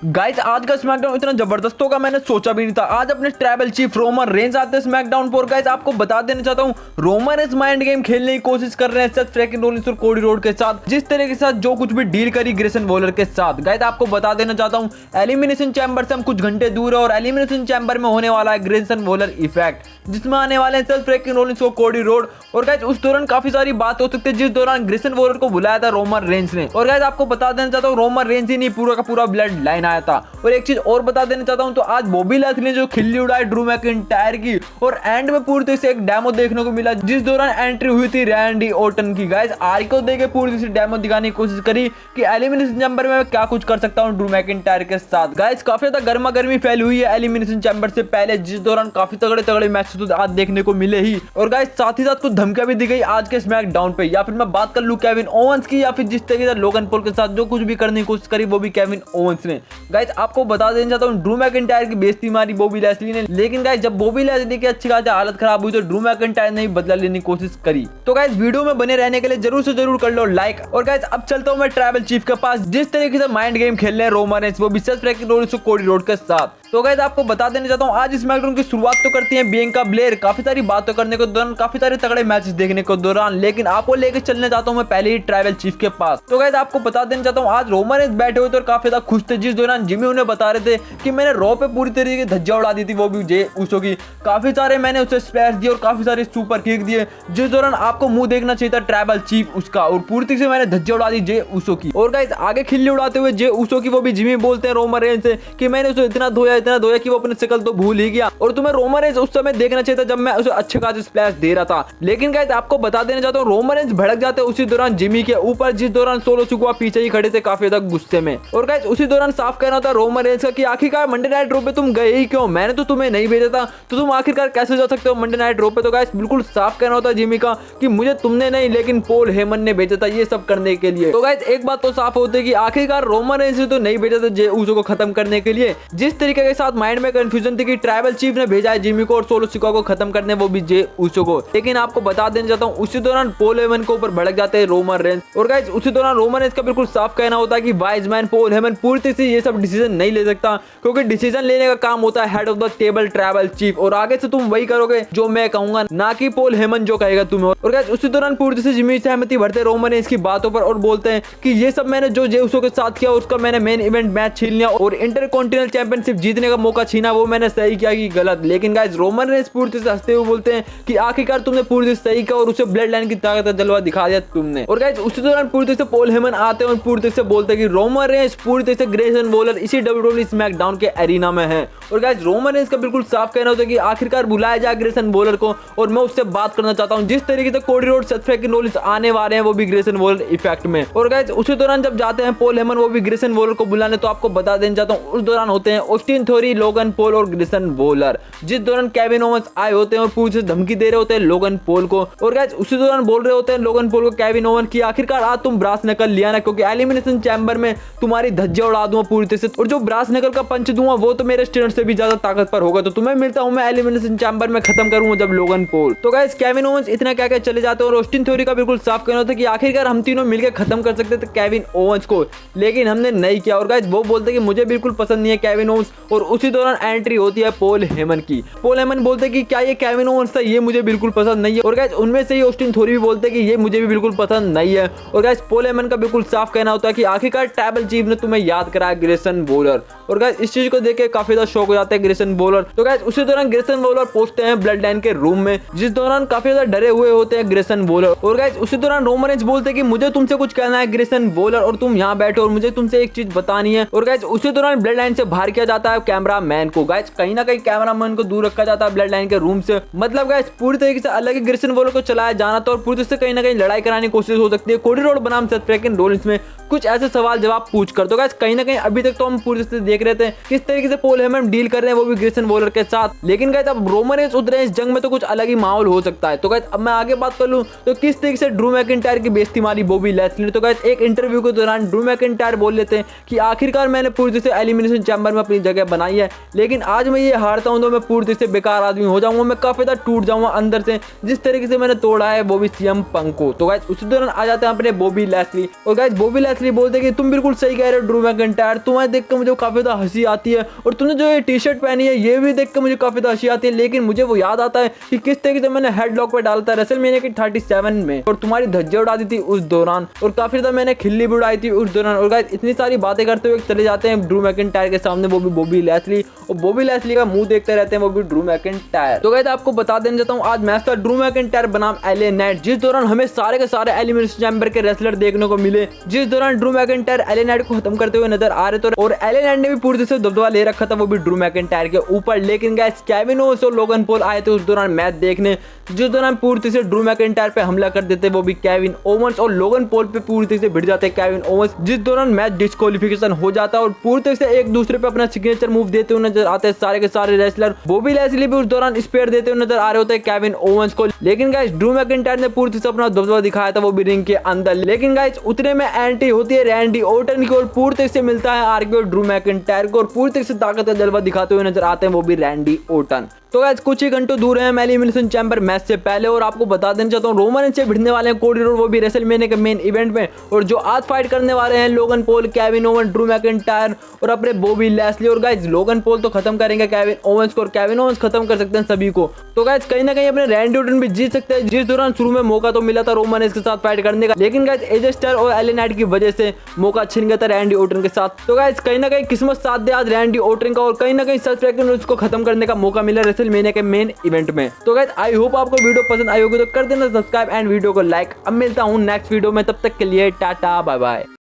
Guys आज का SmackDown इतना जबरदस्त होगा मैंने सोचा भी नहीं था। आज अपने ट्राइबल चीफ रोमन रेंज आते हैं स्मैकडाउन पर। गाइस आपको बता देना चाहता हूँ, रोमन रेंज माइंड गेम खेलने की कोशिश कर रहे हैं सेथ फ्रीकिंग रोलिंस और कोडी रोड के साथ, जिस तरह के साथ जो कुछ भी डील करी ग्रेसन वॉलर के साथ। गाइस आपको बता देना चाहता हूँ, एलिमिनेशन चैम्बर से हम कुछ घंटे दूर है और एलिमिनेशन चैम्बर में होने वाला है ग्रेसन वॉलर इफेक्ट, जिसमें आने वाले हैं सेथ फ्रीकिंग रोलिंस और कोडी रोड। और गाइस उस दौरान काफी सारी बात हो सकती है जिस दौरान ग्रेसन वॉलर को बुलाया था रोमन रेंज ने। और गाइस आपको बता देना चाहता हूँ, रोमन रेंज ही नहीं पूरा का पूरा ब्लड लाइन आया था। और एक चीज और बता देना चाहता हूं, तो आज बॉबी लैथली ने जो खिल्ली उड़ाई ड्रू मैकिंटायर की और एंड में पूरी तरह से एक डेमो देखने को मिला जिस दौरान एंट्री हुई थी रैंडी ऑर्टन की। गाइस आर को देके पूरी तरह से डेमो दिखाने की कोशिश करी कि एलिमिनेशन चैम्बर में मैं क्या कुछ कर सकता हूं ड्रू मैकिंटायर के साथ। गाइस काफी ज्यादा गर्मा गर्मी फैली हुई है एलिमिनेशन चैम्बर से पहले, जिस दौरान काफी तगड़े तगड़े मैचेस तो आज देखने को मिले ही। और गाइस साथ ही साथ कुछ धमकियां भी दी गई आज के स्मैकडाउन पे, या फिर मैं बात कर लूं केविन ओवेंस की, या फिर जिस तरीके से लोगन पॉल के साथ जो कुछ भी करने की कोशिश करी वो भी केविन ओवेंस ने। गाइस आपको बता देना चाहता हूं, ड्रू मैकिंटायर की बेइज्जती मारी बॉबी लैस्ली ने, लेकिन गाइस जब बॉबी लैस्ली की अच्छी खासी हालत खराब हुई तो ड्रू मैकिंटायर ने बदला लेने की कोशिश करी। तो गाइस वीडियो में बने रहने के लिए जरूर से जरूर कर लो लाइक। और गाइस अब चलता हूं मैं ट्राइबल चीफ के पास, जिस तरीके से माइंड गेम खेल रहे हैं रोमन रेंज, वो भी सेथ फ्रीकिंग रोलिंस और कोडी रोड के साथ। तो गाइस आपको बता देना चाहता हूं, आज स्मैकडाउन की शुरुआत तो करती है बियांका ब्लेयर काफी सारी बातें करने के दौरान, काफी सारे तगड़े मैचेस देखने के दौरान, लेकिन आपको लेके चलने चाहता हूं मैं पहले ही ट्राइबल चीफ के पास। तो गाइस आपको बता देना चाहता हूं, आज रोमन रेंज बैठे हुए थे और काफी ज्यादा खुश थे, जिस दौरान जिमी उन्हें बता रहे थे कि मैंने रॉ पे पूरी तरीके की धज्जियां उड़ा दी थी, वो भी जे उसो की। काफी सारे मैंने उसे स्प्लैश दिए और काफी सारे सुपर किक दिए, जिस दौरान आपको मुंह देखना चाहिए था ट्राइबल चीफ उसका, और पूरी तरीके से मैंने धज्जियां उड़ा दी जे उसो की। और गाइस आगे खिल्ली उड़ाते हुए जे उसो की वो भी जिमी बोलते हैं रोमन रेंज से कि मैंने उसे इतना धोया कि वो अपने शकल तो भूल ही गया, और तुम्हें रोमन रेंज उस समय देखना चाहिए था जब मैं उसे अच्छे खासे स्प्लैश दे रहा था। लेकिन गाइस आपको बता देना चाहता हूं, रोमन रेंज भड़क जाते उसी दौरान जिमी के ऊपर, जिस दौरान सोलो सिकुआ पीछे ही खड़े थे काफी ज्यादा गुस्से में। और गाइस उसी दौरान साफ कहना था रोमन रेंज का कि आखिरकार मंडे नाइट रो पे तुम गए ही क्यों, मैंने तो तुम्हें नहीं भेजा था, तो तुम आखिरकार कैसे जा सकते हो मंडे नाइट रो पे। तो गाइस बिल्कुल साफ कहना होता जिमी का कि मुझे तुमने नहीं लेकिन पॉल हेमन ने भेजा था ये सब करने के लिए। तो गाइस एक बात तो साफ होती है कि आखिरकार रोमन रेंज ने तो नहीं भेजा था जे उसो को खत्म करने के लिए। जिस तरीके के साथ माइंड में कंफ्यूजन थी कि ट्राइबल चीफ ने भेजा है जिमी को और सोलो सिकुआ को खत्म करने, वो भी जे उसो को, लेकिन आपको बता देना चाहता हूं उसी दौरान पॉल हेमन के ऊपर भड़क जाते हैं रोमन रेंज। और गाइस उसी दौरान रोमन रेंज का बिल्कुल साफ कहना होता है कि वाइज मैन पॉल हेमन पूरी तरह से ये सब डिसीजन नहीं ले सकता, क्योंकि डिसीजन लेने का काम होता है head of the table tribal chief, और आगे से तुम वही करोगे जो मैं कहूंगा, ना कि पॉल हेमन जो कहेगा तुम्हें। और गाइस उसी दौरान पूरी तरह से जिमी सहमति भरते रोमन रेंज की बातों पर और बोलते हैं कि ये सब मैंने जो जे उसो के साथ किया उसका मैंने मेन इवेंट मैच छीन लिया और इंटरकॉन्टिनेंटल चैंपियनशिप जीतने का मौका छीना, वो मैंने सही किया कि गलत। लेकिन गाइस रोमन रेंज पूरी तरह से हंसते हुए बोलते हैं कि आखिरकार तुमने पूरी तरह से सही किया और उसे ब्लड लाइन की ताकत का जलवा दिखा दिया तुमने। और गाइस उसी दौरान पूरी तरह से पॉल हेमन आते हैं और पूरी तरह से बोलते हैं कि रोमन रेंज पूरी तरह से ग्रेसन वॉलर इसी डब्ल्यूडब्ल्यूई स्मैकडाउन के एरिना में है। और गाइस रोमन रेंज का बिल्कुल साफ कहना होता है कि आखिरकार बुलाया जाए ग्रेसन वॉलर को और मैं उससे बात करना चाहता हूं, जिस तरीके से कोडी रोड सेथ फ्रीकिंग रोलिंस आने वाले हैं वो भी ग्रेसन वॉलर इफेक्ट में। और गाइस उसी दौरान जब जाते हैं पॉल हेमन वो भी ग्रेसन वॉलर को बुलाने, तो आपको बता देना चाहता हूं उस दौरान होते हैं ऑस्टिन थ्योरी, लोगन पॉल और ग्रेसन वॉलर, जिस दौरान केविन ओवेंस आए होते हैं और पूरी से धमकी दे रहे होते हैं लोगन पॉल को। और गाइस उसी दौरान बोल रहे होते हैं लोगन पॉल को केविन ओवेंस की आखिरकार आज तुम ब्रास नकल लिया ना, क्योंकि एलिमिनेशन चैम्बर में तुम्हारी धज्जियां उड़ा दूंगा पूरी तरह से, और जो ब्रास नकल का पंच दूंगा वो तो मेरे स्टूडेंट से भी ज्यादा ताकतवर होगा, तो तुम्हें मिलता हूं मैं एलिमिनेशन चैम्बर में खत्म करूंगा जब लोगन पॉल। तो गाइस केविन ओवेंस इतना क्या चले जाते हैं और ऑस्टिन थ्योरी का बिल्कुल साफ कहना था कि आखिरकार हम तीनों मिलकर खत्म कर सकते थे केविन ओवेंस को, लेकिन हमने नहीं किया। और गाइस वो बोलते कि मुझे बिल्कुल पसंद नहीं है केविन ओवेंस, और उसी दौरान एंट्री होती है पॉल हेमन की। पॉल हेमन बोलते कि क्या ये केविन ओवेंस था, ये मुझे बिल्कुल पसंद नहीं है। और गाइस उनमें से ही ऑस्टिन थ्योरी भी बोलते कि ये मुझे भी बिल्कुल पसंद नहीं है। और गाइस पॉल हेमन का बिल्कुल साफ कहना होता है कि आखिरकार ट्राइबल चीफ ने तुम्हें याद कराया ग्रेसन वॉलर। और गाइस इस चीज को देख के काफी ज्यादा शौक हो जाते हैं ग्रेसन वॉलर। तो गाइस उसी दौरान ग्रेसन वॉलर पहुंचते हैं ब्लड लाइन के रूम में, जिस दौरान काफी ज्यादा डरे हुए होते हैं ग्रेसन वॉलर। और गाइस उसी दौरान रोमन रेंज बोलते हैं कि मुझे तुमसे कुछ कहना है ग्रेसन वॉलर, और तुम यहाँ बैठो और मुझे तुमसे एक चीज बतानी है। और गाइस उसी दौरान ब्लड लाइन से बाहर किया जाता है कैमरा मैन को। गाइस कहीं ना कहीं कैमरा मैन को दूर रखा जाता है ब्लड लाइन के रूम से, मतलब गाइस पूरी तरीके से अलग ही ग्रेसन वॉलर को चलाया जाना था और पूरी तरह से कहीं ना कहीं लड़ाई कराने की कोशिश हो सकती है कोडी रोड बनाम सेथ फ्रीकिंग रोलिंस में कुछ ऐसे सवाल जवाब पूछ कर। तो गाइस कहीं ना कहीं अभी तक तो हम पूरी तरह से देख रहे थे किस तरीके से पॉल हेमन डील कर रहे हैं वो भी ग्रेसन वॉलर के साथ, लेकिन गाइस अब रोमन रेंज उतरे हैं इस जंग में तो कुछ अलग ही माहौल हो सकता है। तो गाइस अब मैं आगे बात कर लूं तो किस तरीके से ड्रू मैकिंटायर की बेइज्जती मारी बॉबी लैस्ली ने। तो गाइस एक इंटरव्यू के दौरान ड्रू मैकिंटायर बोल लेते हैं कि आखिरकार मैंने पूरी तरह से एलिमिनेशन चैम्बर में अपनी जगह बनाई है, लेकिन आज मैं ये हारता हूं तो मैं पूरी तरह से बेकार आदमी हो जाऊंगा, मैं काफी ज्यादा टूट जाऊंगा अंदर से, जिस तरीके से मैंने तोड़ा है वो भी सीएम पंक को। तो गाइस उसी दौरान आ जाते हैं अपने बॉबी लैस्ली, और गाइस बॉबी लैस्ली बोलते हैं कि तुम बिल्कुल सही कह रहे हो ड्रू मैकिंटायर, तुम्हें देख कर मुझे काफी ज्यादा हंसी आती है, और तुमने जो ये टी शर्ट पहनी है ये भी देख कर मुझे काफी ज्यादा हंसी आती है। लेकिन मुझे वो याद आता है कि किस तरीके से मैंने हेडलॉक पे डाला था रेसलमेनिया की 37 में, और तुम्हारी धज्जियां उड़ा दी थी उस दौरान, और काफी ज्यादा मैंने खिल्ली भी उड़ाई थी उस दौरान। और गाइस इतनी सारी बातें करते हुए चले जाते हैं ड्रू मैकिंटायर के सामने, वो भी बॉबी लैस्ली, और बॉबी लैस्ली का मुंह देखते रहते हैं वो भी ड्रू मैकिंटायर। तो गाइस आपको बता देना चाहता हूँ आज मैच था ड्रू मैकिंटायर बनाम एलए नाइट, जिस दौरान हमें सारे के सारे एलिमिनेशन चैंबर के रेसलर देखने को मिले, जिस दौरान ड्रू मैकिंटायर एलए नाइट को खत्म करते हुए नजर आ रहे थे, और एलए नाइट ने भी पूरी तरह से दबदबा ले रखा था वो भी ड्रू मैकिंटायर के ऊपर। लेकिन गाइस केविन ओवेंस और लोगन पॉल आए थे उस दौरान मैच देखने, जिस दौरान पूरी तरह से ड्रू मैकिंटायर पे हमला कर देते वो भी केविन ओवेंस, और लोगन पॉल पे पूरी तरह से भिड़ जाते केविन ओवेंस, जिस दौरान मैच डिस्क्वालिफिकेशन हो जाता और पूरी तरह से एक दूसरे पे अपना सिग्नेचर मूव देते हुए नजर आते हैं सारे के सारे रेसलर। बॉबी लैस्ली भी उस दौरान स्पेयर देते हुए नजर आ रहे होते हैं केविन ओवेंस को। लेकिन गाइस ड्रू मैकिंटायर ने पूरी तरह से अपना दबदबा दिखाया था वो भी रिंग के अंदर। लेकिन गाइस उतने में एंट्री होती है रैंडी ऑर्टन की, और पूरी तरह से मिलता है आरके ड्रू मैकिंटायर को, और पूरी तरह से ताकत का जलवा दिखाते हुए नजर आते हैं वो भी रैंडी ऑर्टन। तो गाइस कुछ ही घंटों दूर है एलिमिनेशन चैंबर मैच से पहले, और आपको बता देना चाहता हूँ रोमन रेंज से भिड़ने वाले हैं कोडी रोड, वो भी रेसलमेनिया के मेन इवेंट में, और जो आज फाइट करने वाले हैं Logan Paul, Kevin Owens, Drew McIntyre और अपने बॉबी लैस्ली। और गाइस लोगन पॉल तो खत्म करेंगे केविन ओवेंस को, और केविन ओवेंस खत्म कर सकते हैं सभी को। तो गाइस कहीं ना कहीं अपने रैंडी ऑर्टन भी जीत सकते हैं, जिस दौरान शुरू में मौका तो मिला था रोमन रेंज के साथ फाइट करने का, लेकिन गाइस एजे स्टाइल्स और एलए नाइट की वजह से मौका छिन गया था रैंडी ऑर्टन के साथ। तो गाइस कहीं ना कहीं किस्मत साथ दे आज रैंडी ऑर्टन का, और कहीं ना कहीं सेथ फ्रैंकलिन रोल्स को खत्म करने का मौका मिला रेसलमेनिया के मेन इवेंट में। तो गाइस आई होप आपको वीडियो पसंद आई होगी, तो कर देना सब्सक्राइब एंड वीडियो को लाइक। अब मिलता हूँ नेक्स्ट वीडियो में, तब तक के लिए टाटा बाय बाय।